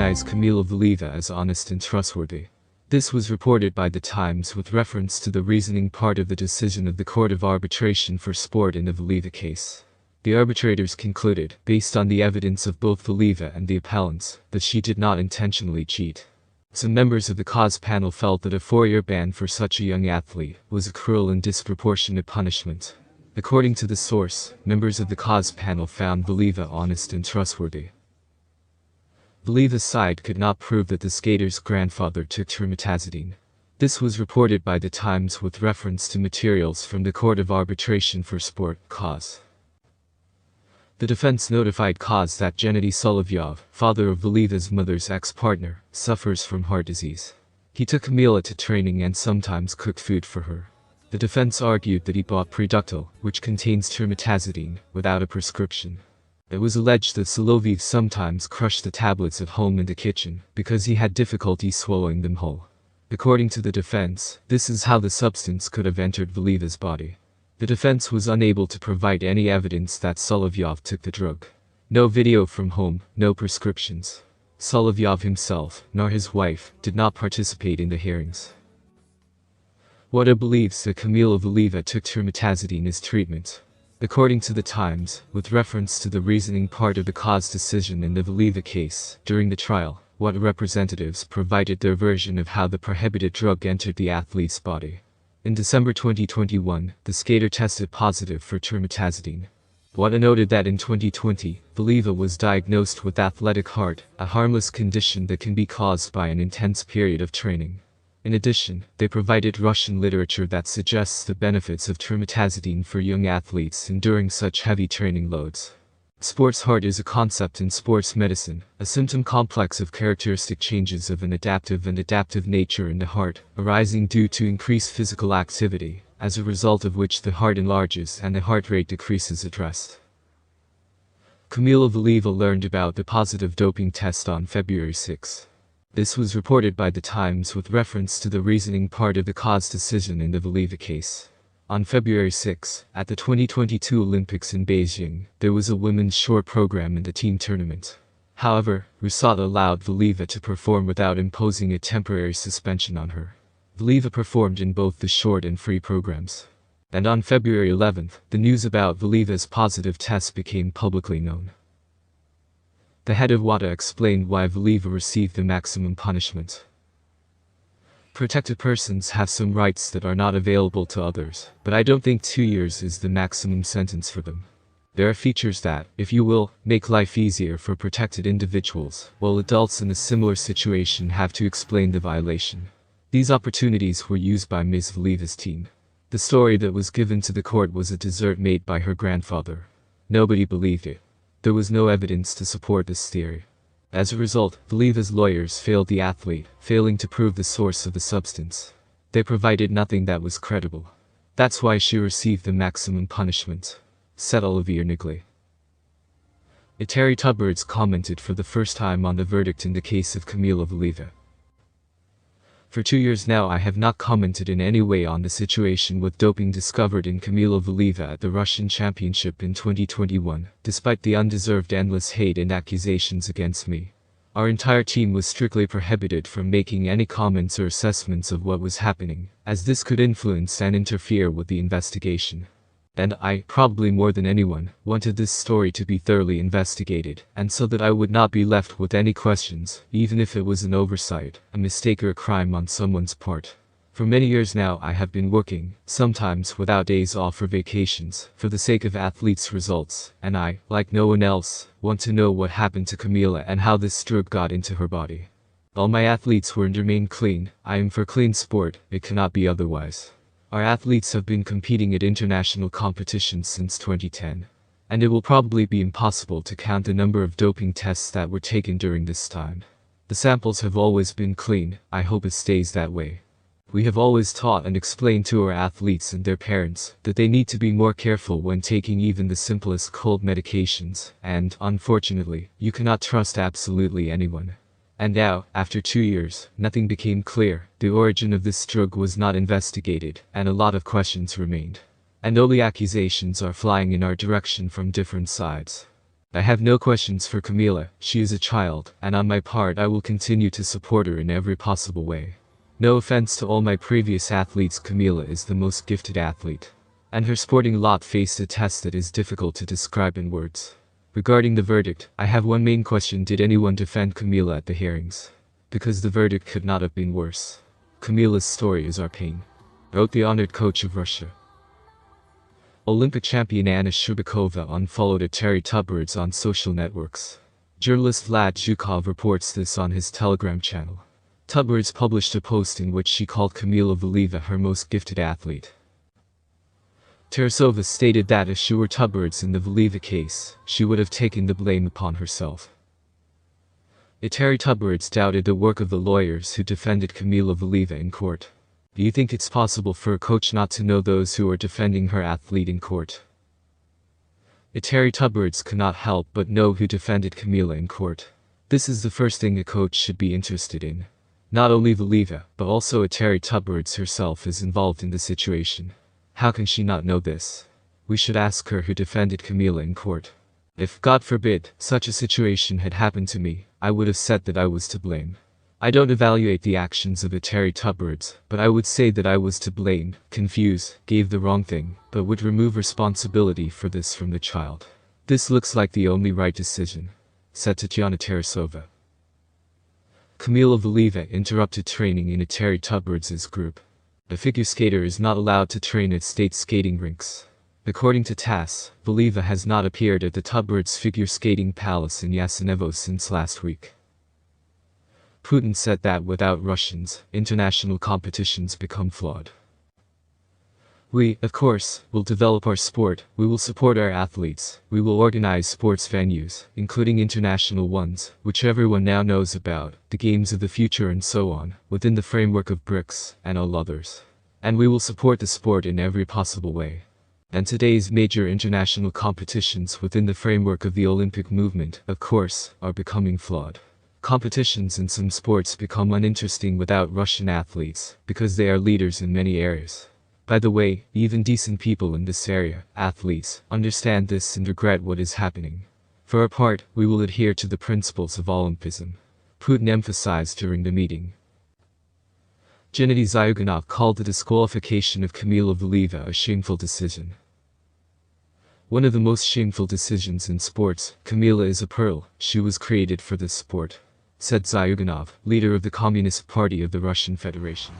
recognize Kamila Valieva as honest and trustworthy. This was reported by The Times with reference to the reasoning part of the decision of the Court of Arbitration for Sport in the Valieva case. The arbitrators concluded, based on the evidence of both Valieva and the appellants, that she did not intentionally cheat. Some members of the cause panel felt that a 4-year ban for such a young athlete was a cruel and disproportionate punishment. According to the source, members of the cause panel found Valieva honest and trustworthy. Valieva's side could not prove that the skater's grandfather took trimetazidine. This was reported by The Times with reference to materials from the Court of Arbitration for Sport, CAS. The defense notified CAS that Gennady Solovyov, father of Valieva's mother's ex-partner, suffers from heart disease. He took Kamila to training and sometimes cooked food for her. The defense argued that he bought Preductil, which contains trimetazidine, without a prescription. It was alleged that Soloviev sometimes crushed the tablets at home in the kitchen, because he had difficulty swallowing them whole. According to the defense, this is how the substance could have entered Valieva's body. The defense was unable to provide any evidence that Solovyov took the drug. No video from home, no prescriptions. Solovyov himself, nor his wife, did not participate in the hearings. Wada believes that Kamila Valieva took trimetazidine as treatment. According to The Times, with reference to the reasoning part of the cause decision in the Valieva case, during the trial, Wada representatives provided their version of how the prohibited drug entered the athlete's body. In December 2021, the skater tested positive for trimetazidine. Wada noted that in 2020, Valieva was diagnosed with athletic heart, a harmless condition that can be caused by an intense period of training. In addition, they provided Russian literature that suggests the benefits of trimetazidine for young athletes enduring such heavy training loads. Sports heart is a concept in sports medicine, a symptom complex of characteristic changes of an adaptive and adaptive nature in the heart, arising due to increased physical activity, as a result of which the heart enlarges and the heart rate decreases at rest. Kamila Valieva learned about the positive doping test on February 6. This was reported by The Times with reference to the reasoning part of the cause decision in the Valieva case. On February 6, at the 2022 Olympics in Beijing, there was a women's short program in the team tournament. However, USADA allowed Valieva to perform without imposing a temporary suspension on her. Valieva performed in both the short and free programs. And on February 11, the news about Valieva's positive test became publicly known. The head of WADA explained why Valieva received the maximum punishment. Protected persons have some rights that are not available to others, but I don't think 2 years is the maximum sentence for them. There are features that, if you will, make life easier for protected individuals, while adults in a similar situation have to explain the violation. These opportunities were used by Ms. Valieva's team. The story that was given to the court was a dessert made by her grandfather. Nobody believed it. There was no evidence to support this theory. As a result, Valieva's lawyers failed the athlete, failing to prove the source of the substance. They provided nothing that was credible. That's why she received the maximum punishment, said Olivier Nigley. Terry Tubberts commented for the first time on the verdict in the case of Kamila Valieva. For 2 years now I have not commented in any way on the situation with doping discovered in Kamila Valieva at the Russian Championship in 2021, despite the undeserved endless hate and accusations against me. Our entire team was strictly prohibited from making any comments or assessments of what was happening, as this could influence and interfere with the investigation. And I, probably more than anyone, wanted this story to be thoroughly investigated, and so that I would not be left with any questions, even if it was an oversight, a mistake or a crime on someone's part. For many years now I have been working, sometimes without days off or vacations, for the sake of athletes' results, and I, like no one else, want to know what happened to Kamila and how this drug got into her body. All my athletes were and remain clean. I am for clean sport, it cannot be otherwise. Our athletes have been competing at international competitions since 2010. And it will probably be impossible to count the number of doping tests that were taken during this time. The samples have always been clean, I hope it stays that way. We have always taught and explained to our athletes and their parents that they need to be more careful when taking even the simplest cold medications, and, unfortunately, you cannot trust absolutely anyone. And now, after 2 years, nothing became clear. The origin of this drug was not investigated, and a lot of questions remained. And only accusations are flying in our direction from different sides. I have no questions for Kamila, she is a child, and on my part I will continue to support her in every possible way. No offense to all my previous athletes, Kamila is the most gifted athlete. And her sporting lot faced a test that is difficult to describe in words. Regarding the verdict, I have one main question: did anyone defend Kamila at the hearings? Because the verdict could not have been worse. Kamila's story is our pain, wrote the honored coach of Russia. Olympic champion Anna Shcherbakova unfollowed Eteri Tubberudze on social networks. Journalist Vlad Zhukov reports this on his Telegram channel. Tubberudze published a post in which she called Kamila Valieva her most gifted athlete. Tarasova stated that if she were Tubberudze in the Valieva case, she would have taken the blame upon herself. Eteri Tubberudze doubted the work of the lawyers who defended Kamila Valieva in court. Do you think it's possible for a coach not to know those who are defending her athlete in court? Eteri Tubberudze could not help but know who defended Kamila in court. This is the first thing a coach should be interested in. Not only Valieva, but also Eteri Tubberudze herself is involved in the situation. How can she not know this? We should ask her who defended Kamila in court. If, God forbid, such a situation had happened to me, I would have said that I was to blame. I don't evaluate the actions of Eteri Tubberudze, but I would say that I was to blame, confuse, gave the wrong thing, but would remove responsibility for this from the child. This looks like the only right decision, said Tatiana Tarasova. Kamila Valieva interrupted training in Eteri Tubberudze's group. A figure skater is not allowed to train at state skating rinks. According to TASS, Valieva has not appeared at the Tubberudze Figure Skating Palace in Yasenevo since last week. Putin said that without Russians, international competitions become flawed. We, of course, will develop our sport, we will support our athletes, we will organize sports venues, including international ones, which everyone now knows about, the games of the future and so on, within the framework of BRICS, and all others. And we will support the sport in every possible way. And today's major international competitions within the framework of the Olympic movement, of course, are becoming flawed. Competitions in some sports become uninteresting without Russian athletes, because they are leaders in many areas. By the way, even decent people in this area, athletes, understand this and regret what is happening. For our part, we will adhere to the principles of Olympism, Putin emphasized during the meeting. Gennady Zyuganov called the disqualification of Kamila Valieva a shameful decision. One of the most shameful decisions in sports. Kamila is a pearl, she was created for this sport, said Zyuganov, leader of the Communist Party of the Russian Federation.